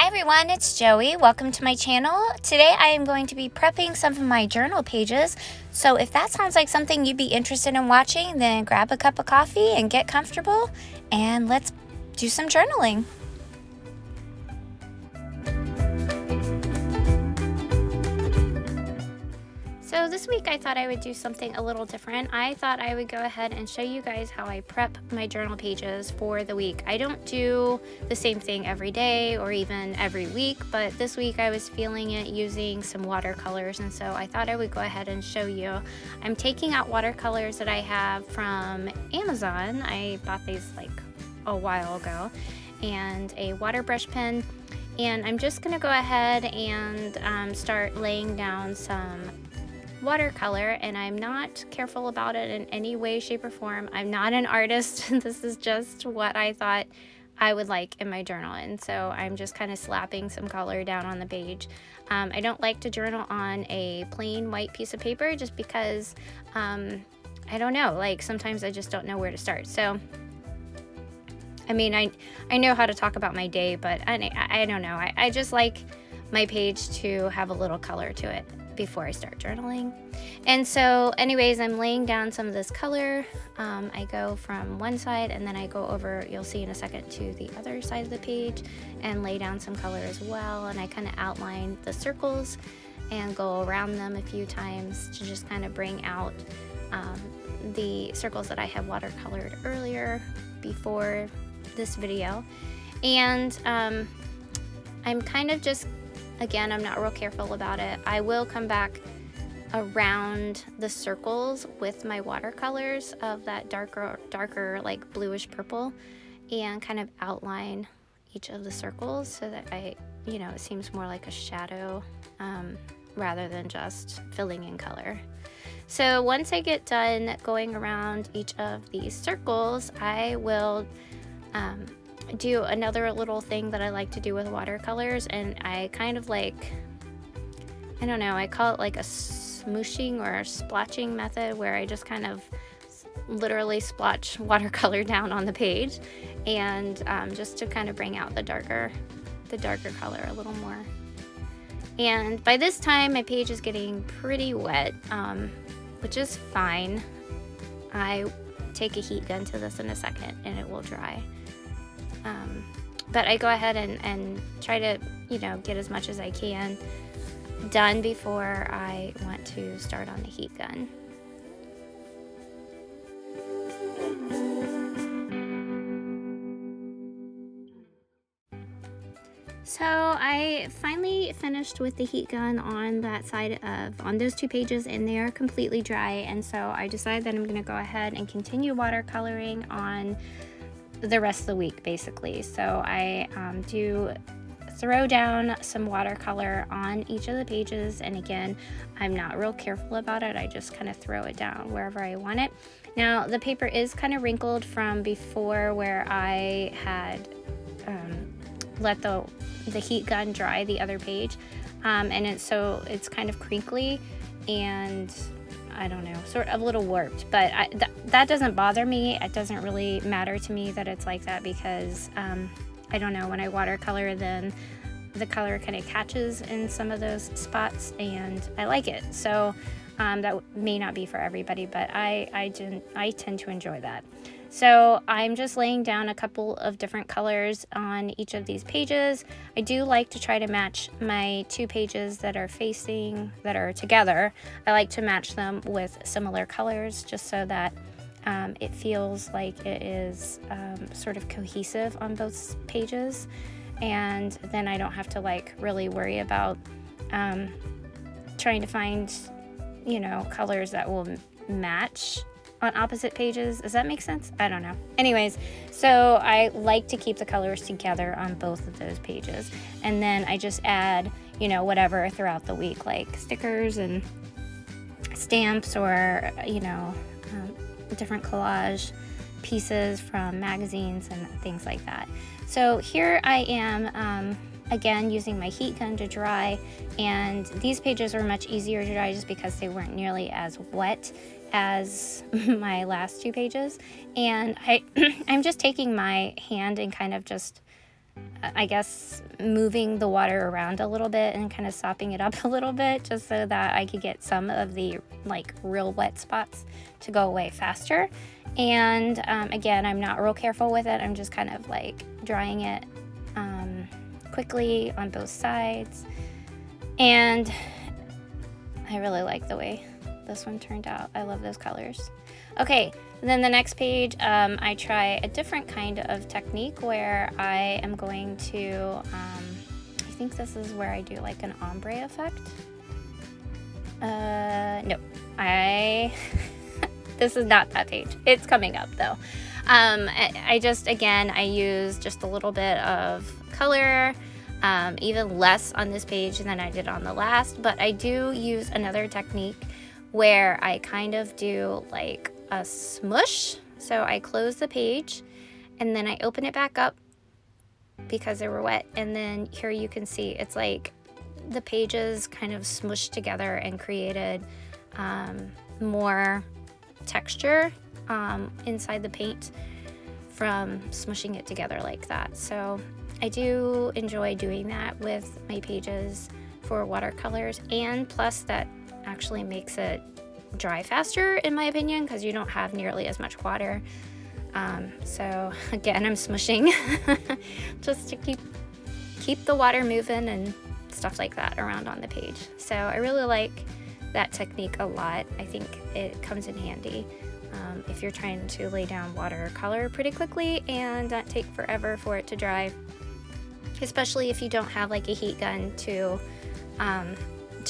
everyone, it's Joey. Welcome to my channel. Today I am going to be prepping some of my journal pages. So if that sounds like something you'd be interested in watching, then grab a cup of coffee and get comfortable and let's do some journaling. So this week I thought I would do something a little different. I thought I would go ahead and show you guys how I prep my journal pages for the week. I don't do the same thing every day or even every week, but this week I was feeling it using some watercolors, and so I thought I would go ahead and show you. I'm taking out watercolors that I have from Amazon. I bought these like a while ago, and a water brush pen, and I'm just gonna go ahead and start laying down some watercolor, and I'm not careful about it in any way, shape, or form. I'm not an artist. This is just what I thought I would like in my journal, and so I'm just kind of slapping some color down on the page. I don't like to journal on a plain white piece of paper just because I don't know, like sometimes I just don't know where to start. So I mean, I know how to talk about my day, but I don't know. I just like my page to have a little color to it before I start journaling. And so anyways, I'm laying down some of this color. I go from one side and then I go over, you'll see in a second, to the other side of the page and lay down some color as well. And I kind of outline the circles and go around them a few times to just kind of bring out the circles that I had watercolored earlier before this video. And I'm kind of just, again, I'm not real careful about it. I will come back around the circles with my watercolors of that darker like bluish purple and kind of outline each of the circles so that it seems more like a shadow rather than just filling in color. So once I get done going around each of these circles, I will do another little thing that I like to do with watercolors, and I kind of like, I don't know, I call it like a smooshing or a splotching method, where I just kind of literally splotch watercolor down on the page, and just to kind of bring out the darker color a little more. And by this time my page is getting pretty wet, which is fine. I take a heat gun to this in a second and it will dry. But I go ahead and try to, get as much as I can done before I want to start on the heat gun. So I finally finished with the heat gun on that side on those two pages, and they are completely dry. And so I decided that I'm going to go ahead and continue watercoloring on the rest of the week, basically. So I do throw down some watercolor on each of the pages, and again, I'm not real careful about it. I just kind of throw it down wherever I want it. Now the paper is kind of wrinkled from before, where I had let the heat gun dry the other page, and it's kind of crinkly and I don't know, sort of a little warped, but that doesn't bother me. It doesn't really matter to me that it's like that, because I don't know, when I watercolor, then the color kind of catches in some of those spots and I like it. So that may not be for everybody, but I tend to enjoy that. So I'm just laying down a couple of different colors on each of these pages. I do like to try to match my two pages that are together. I like to match them with similar colors just so that it feels like it is sort of cohesive on both pages. And then I don't have to like really worry about trying to find, colors that will match on opposite pages. Does that make sense? I don't know. Anyways, so I like to keep the colors together on both of those pages, and then I just add, whatever throughout the week, like stickers and stamps, or different collage pieces from magazines and things like that. So here I am again using my heat gun to dry, and these pages were much easier to dry just because they weren't nearly as wet as my last two pages. And I'm just taking my hand and kind of just I guess, moving the water around a little bit and kind of sopping it up a little bit just so that I could get some of the like real wet spots to go away faster. And again, I'm not real careful with it. I'm just kind of like drying it quickly on both sides. And I really like the way this one turned out. I love those colors. Okay, then the next page, I try a different kind of technique where I am going to, I think this is where I do like an ombre effect. No, this is not that page. It's coming up though. I just, again, I use just a little bit of color, even less on this page than I did on the last, but I do use another technique where I kind of do like a smush. So I close the page and then I open it back up because they were wet, and then here you can see it's like the pages kind of smushed together and created more texture inside the paint from smushing it together like that. So I do enjoy doing that with my pages for watercolors, and plus that actually makes it dry faster in my opinion because you don't have nearly as much water. So again, I'm smushing just to keep the water moving and stuff like that around on the page. So I really like that technique a lot. I think it comes in handy if you're trying to lay down watercolor pretty quickly and not take forever for it to dry, especially if you don't have like a heat gun to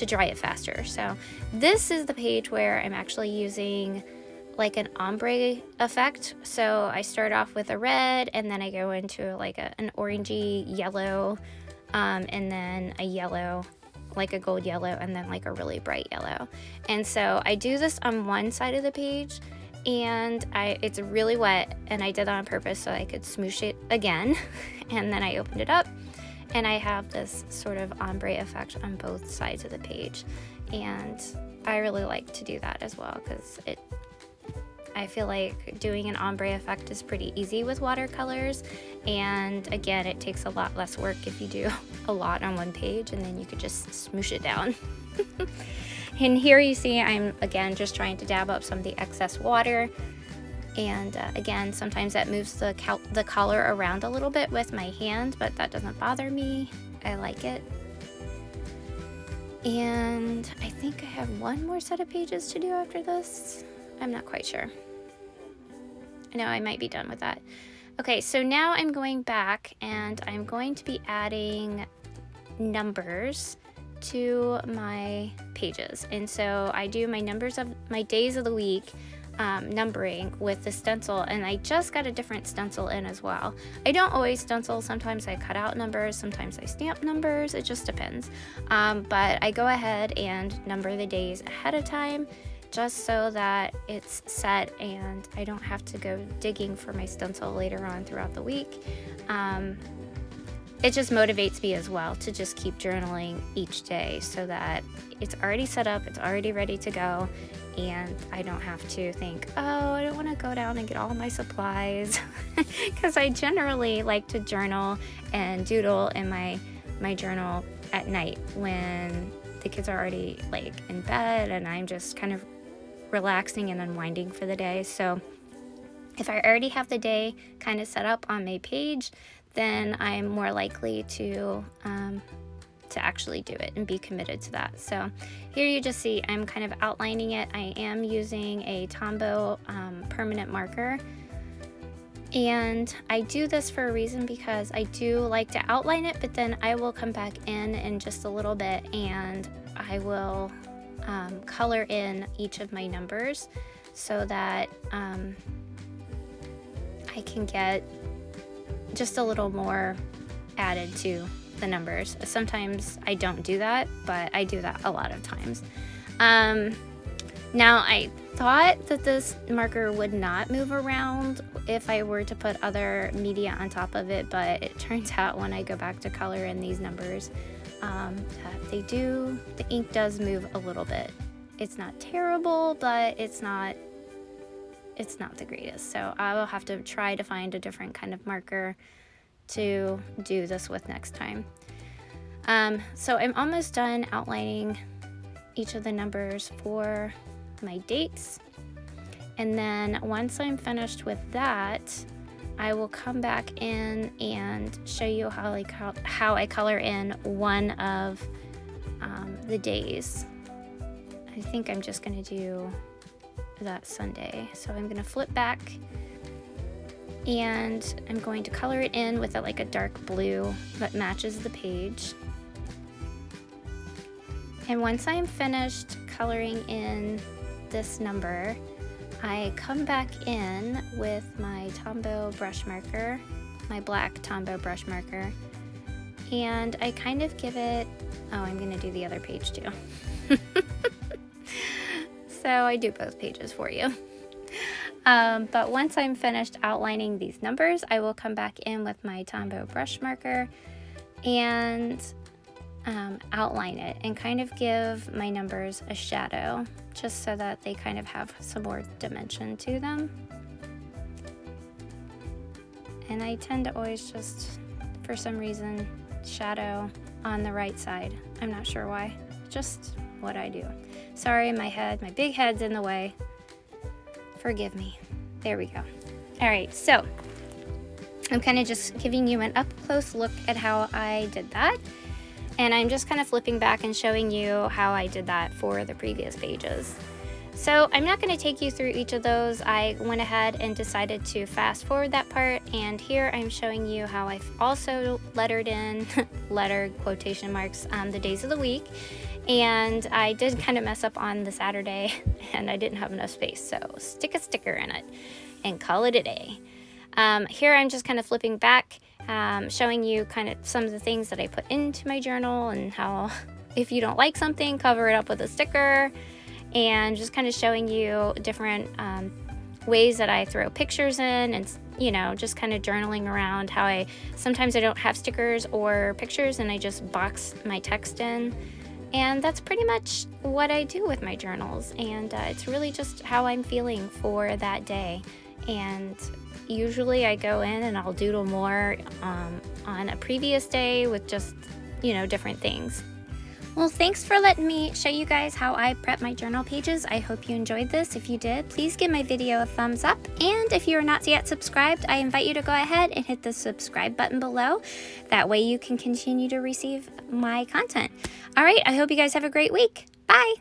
dry it faster. So this is the page where I'm actually using like an ombre effect. So I start off with a red and then I go into like an orangey yellow, and then a yellow, like a gold yellow, and then like a really bright yellow. And so I do this on one side of the page, and it's really wet, and I did that on purpose so I could smoosh it again. And then I opened it up and I have this sort of ombre effect on both sides of the page. And I really like to do that as well because I feel like doing an ombre effect is pretty easy with watercolors, and again, it takes a lot less work if you do a lot on one page, and then you could just smoosh it down. And here you see I'm again just trying to dab up some of the excess water, and again, sometimes that moves the color around a little bit with my hand, but that doesn't bother me. I like it. And I think I have one more set of pages to do after this. I'm not quite sure. No, I might be done with that. Okay, so now I'm going back and I'm going to be adding numbers to my pages. And so I do my numbers of my days of the week, numbering with the stencil, and I just got a different stencil in as well. I don't always stencil. Sometimes I cut out numbers, sometimes I stamp numbers. It just depends. But I go ahead and number the days ahead of time, just so that it's set and I don't have to go digging for my stencil later on throughout the week. It just motivates me as well to just keep journaling each day so that it's already set up, it's already ready to go, and I don't have to think, oh, I don't want to go down and get all my supplies, because I generally like to journal and doodle in my journal at night when the kids are already like in bed and I'm just kind of relaxing and unwinding for the day. So if I already have the day kind of set up on my page, then I'm more likely to actually do it and be committed to that. So here you just see I'm kind of outlining it. I am using a Tombow permanent marker, and I do this for a reason because I do like to outline it, but then I will come back in just a little bit and I will color in each of my numbers so that I can get just a little more added to the numbers. Sometimes I don't do that, but I do that a lot of times. Now I thought that this marker would not move around if I were to put other media on top of it, but it turns out when I go back to color in these numbers, that the ink does move a little bit. It's not terrible, but it's not the greatest. So I will have to try to find a different kind of marker to do this with next time. So I'm almost done outlining each of the numbers for my dates. And then once I'm finished with that, I will come back in and show you how I color in one of the days. I think I'm just gonna do that Sunday. So I'm gonna flip back and I'm going to color it in with like a dark blue that matches the page. And once I'm finished coloring in this number, I come back in with my Tombow brush marker, my black Tombow brush marker, and I kind of give it, oh, I'm gonna do the other page too. So I do both pages for you. But once I'm finished outlining these numbers, I will come back in with my Tombow brush marker and outline it and kind of give my numbers a shadow, just so that they kind of have some more dimension to them. And I tend to always just, for some reason, shadow on the right side. I'm not sure why, just what I do. Sorry, my big head's in the way. Forgive me. There we go. All right, so I'm kind of just giving you an up close look at how I did that. And I'm just kind of flipping back and showing you how I did that for the previous pages. So I'm not going to take you through each of those. I went ahead and decided to fast forward that part, and here I'm showing you how I've also lettered in, quotation marks, the days of the week. And I did kind of mess up on the Saturday and I didn't have enough space, so stick a sticker in it and call it a day. Here I'm just kind of flipping back, showing you kind of some of the things that I put into my journal and how if you don't like something, cover it up with a sticker, and just kind of showing you different ways that I throw pictures in, and you know, just kind of journaling around how sometimes I don't have stickers or pictures and I just box my text in. And that's pretty much what I do with my journals, and it's really just how I'm feeling for that day. And usually I go in and I'll doodle more on a previous day with just, you know, different things. Well, thanks for letting me show you guys how I prep my journal pages. I hope you enjoyed this. If you did, please give my video a thumbs up. And if you are not yet subscribed, I invite you to go ahead and hit the subscribe button below. That way you can continue to receive my content. All right, I hope you guys have a great week. Bye.